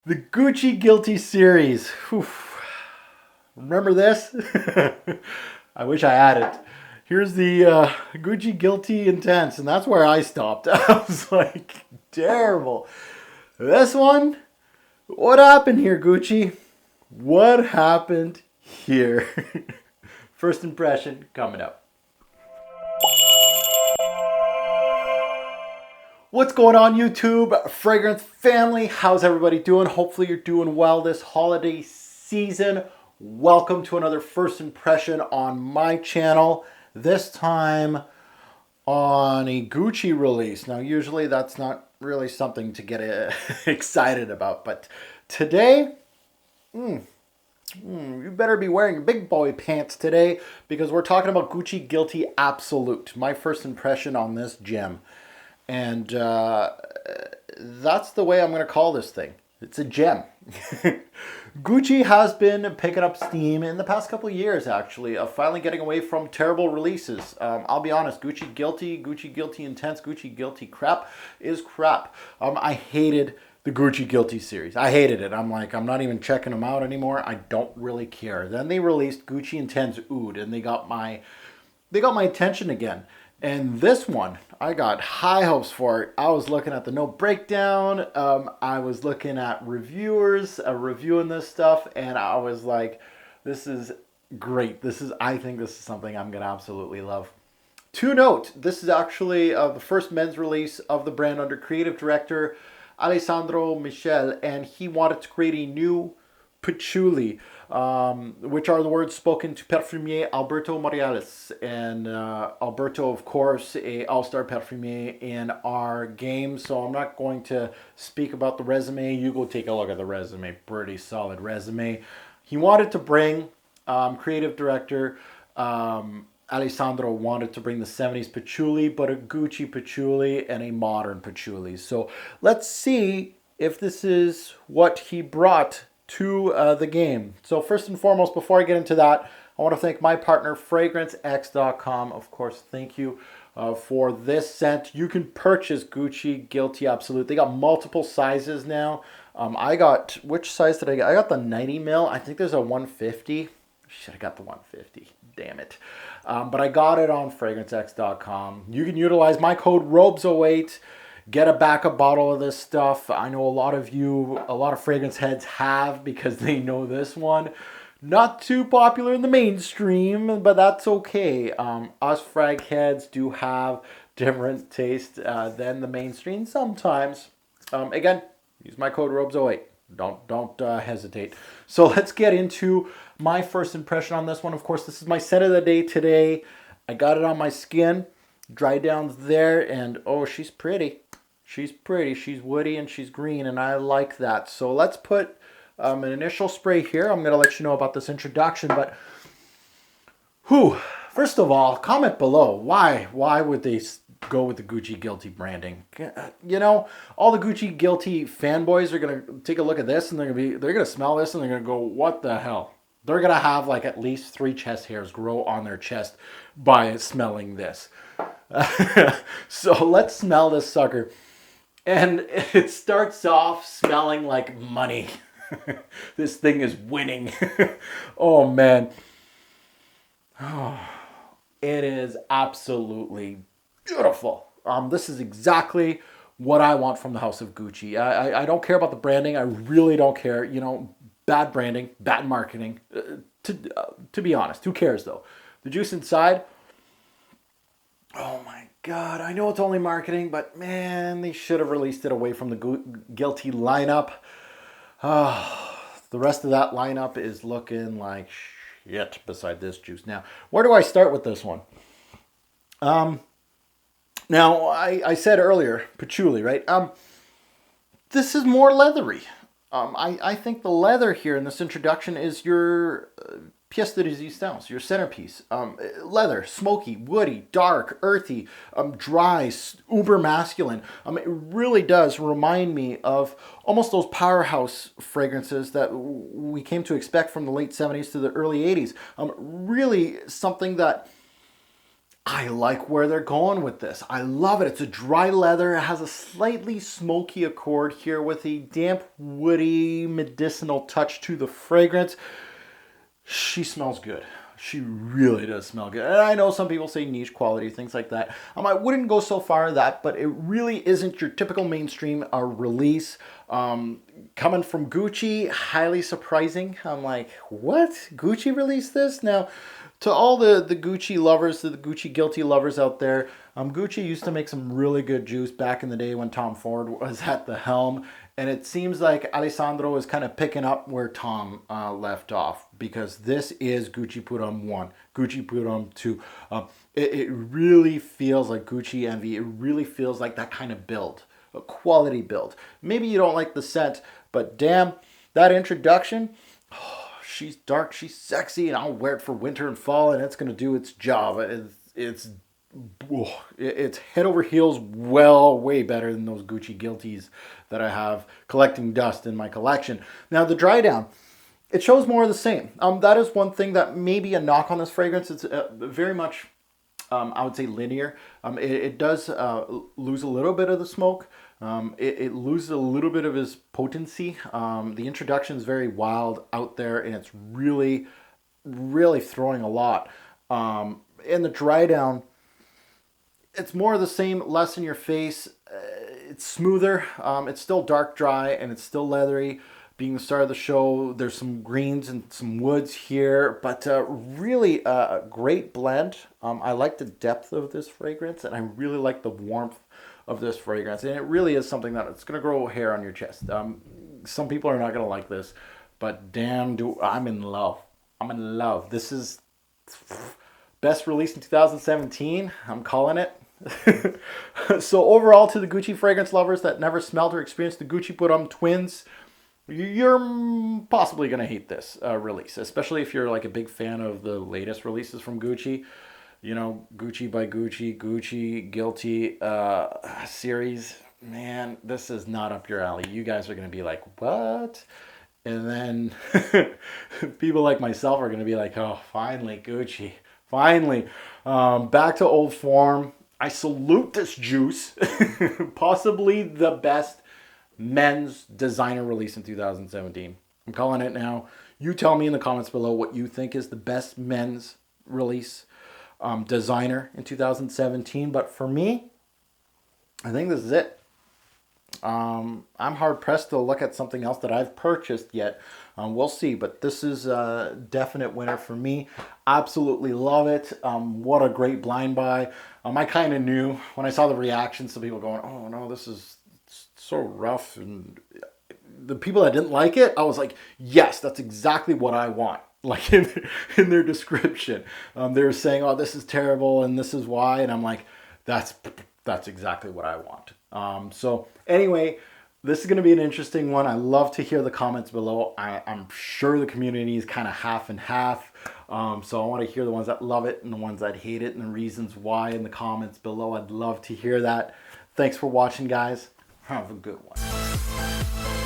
The Gucci Guilty series. Whew. Remember this? I wish I had it. Here's the Gucci Guilty Intense, and that's where I stopped. I was like, terrible. This one? What happened here, Gucci? What happened here? First impression coming up. What's going on, YouTube? Fragrance family, how's everybody doing? Hopefully you're doing well this holiday season. Welcome to another first impression on my channel. This time on a Gucci release. Now usually that's not really something to get excited about, but today, you better be wearing big boy pants today because we're talking about Gucci Guilty Absolute. My first impression on this gem. And that's the way I'm going to call this thing. It's a gem. Gucci has been picking up steam in the past couple of years, actually, of finally getting away from terrible releases. I'll be honest, Gucci Guilty Intense, Gucci Guilty crap is crap. I hated the Gucci Guilty series. I hated it. I'm like, I'm not even checking them out anymore. I don't really care. Then they released Gucci Intense Oud, and they got my attention again. And this one, I got high hopes for it. I was looking at the no breakdown. I was looking at reviewers reviewing this stuff, and I was like, this is great. I think this is something I'm going to absolutely love. To note, this is actually the first men's release of the brand under creative director Alessandro Michel, and he wanted to create a new patchouli, which are the words spoken to perfumier Alberto Morales. And Alberto, of course, a all-star perfumier in our game. So I'm not going to speak about the resume. You go take a look at the resume. Pretty solid resume. He wanted to bring, creative director Alessandro wanted to bring the 70s patchouli, but a Gucci patchouli and a modern patchouli. So let's see if this is what he brought to the game. So first and foremost, before I get into that, I want to thank my partner, FragranceX.com. Of course, thank you for this scent. You can purchase Gucci Guilty Absolute. They got multiple sizes now. I got, which size did I get? I got the 90 mil. I think there's a 150. Should have got the 150. Damn it. But I got it on FragranceX.com. You can utilize my code ROBES08. Get a backup bottle of this stuff. I know a lot of fragrance heads have because they know this one. Not too popular in the mainstream, but that's okay. Us frag heads do have different taste than the mainstream sometimes. Again, use my code ROBES08. Don't hesitate. So let's get into my first impression on this one. Of course, this is my scent of the day today. I got it on my skin. Dry down's there, and oh, she's pretty. She's pretty, she's woody, and she's green, and I like that. So let's put an initial spray here. I'm going to let you know about this introduction, but first of all, comment below. Why would they go with the Gucci Guilty branding? You know, all the Gucci Guilty fanboys are going to take a look at this, and they're going to smell this, and they're going to go, what the hell? They're going to have like at least 3 chest hairs grow on their chest by smelling this. So let's smell this sucker. And it starts off smelling like money. This thing is winning. Oh, man. Oh, it is absolutely beautiful. This is exactly what I want from the House of Gucci. I don't care about the branding. I really don't care. You know, bad branding, bad marketing. To be honest, who cares, though? The juice inside, oh my God, I know it's only marketing, but man, they should have released it away from the Guilty lineup. The rest of that lineup is looking like shit beside this juice. Now, where do I start with this one? Now, I said earlier, patchouli, right? This is more leathery. I think the leather here in this introduction is your pièce de résistance, your centerpiece. Leather, smoky, woody, dark, earthy, dry, uber masculine. It really does remind me of almost those powerhouse fragrances that we came to expect from the late 70s to the early 80s. Really something that I like where they're going with this. I love it. It's a dry leather. It has a slightly smoky accord here with a damp, woody, medicinal touch to the fragrance. She smells good. She really does smell good. And I know some people say niche quality, things like that. I wouldn't go so far as that, but it really isn't your typical mainstream release. Coming from Gucci, highly surprising. I'm like, what? Gucci released this? Now, to all the Gucci lovers, the Gucci guilty lovers out there, Gucci used to make some really good juice back in the day when Tom Ford was at the helm. And it seems like Alessandro is kind of picking up where Tom left off, because this is Gucci Prud'homme 1, Gucci Prud'homme 2. It really feels like Gucci Envy. It really feels like that kind of build, a quality build. Maybe you don't like the scent, but damn, that introduction, oh, she's dark, she's sexy, and I'll wear it for winter and fall, and it's going to do its job. It's head over heels, way better than those Gucci Guilties that I have collecting dust in my collection. Now the dry down, it shows more of the same. That is one thing that may be a knock on this fragrance. It's very much, I would say, linear. It does lose a little bit of the smoke. It loses a little bit of its potency. The introduction is very wild out there, and it's really throwing a lot. In the dry down, it's more of the same, less in your face. It's smoother. It's still dark dry, and it's still leathery. Being the star of the show, there's some greens and some woods here, but really a great blend. I like the depth of this fragrance, and I really like the warmth of this fragrance. And it really is something that it's going to grow hair on your chest. Some people are not going to like this, but damn, I'm in love. I'm in love. This is best release in 2017. I'm calling it. So overall, to the Gucci fragrance lovers that never smelled or experienced the Gucci Prud'homme twins, you're possibly going to hate this release, especially if you're like a big fan of the latest releases from Gucci. You know, Gucci by Gucci, Gucci Guilty series. Man, this is not up your alley. You guys are going to be like, what? And then people like myself are going to be like, oh, finally, Gucci. Finally. Back to old form. I salute this juice. Possibly the best men's designer release in 2017. I'm calling it now. You tell me in the comments below what you think is the best men's release designer in 2017. But for me, I think this is it. I'm hard pressed to look at something else that I've purchased yet. We'll see, but this is a definite winner for me. Absolutely love it. What a great blind buy. I kind of knew when I saw the reactions to people going, oh no, this is so rough, and the people that didn't like it, I was like, yes, that's exactly what I want. Like in their description, they were saying, oh, this is terrible and this is why, and I'm like, that's exactly what I want. So anyway, this is going to be an interesting one. I love to hear the comments below. I'm sure the community is kind of half and half. So I want to hear the ones that love it and the ones that hate it and the reasons why in the comments below. I'd love to hear that. Thanks for watching, guys. Have a good one.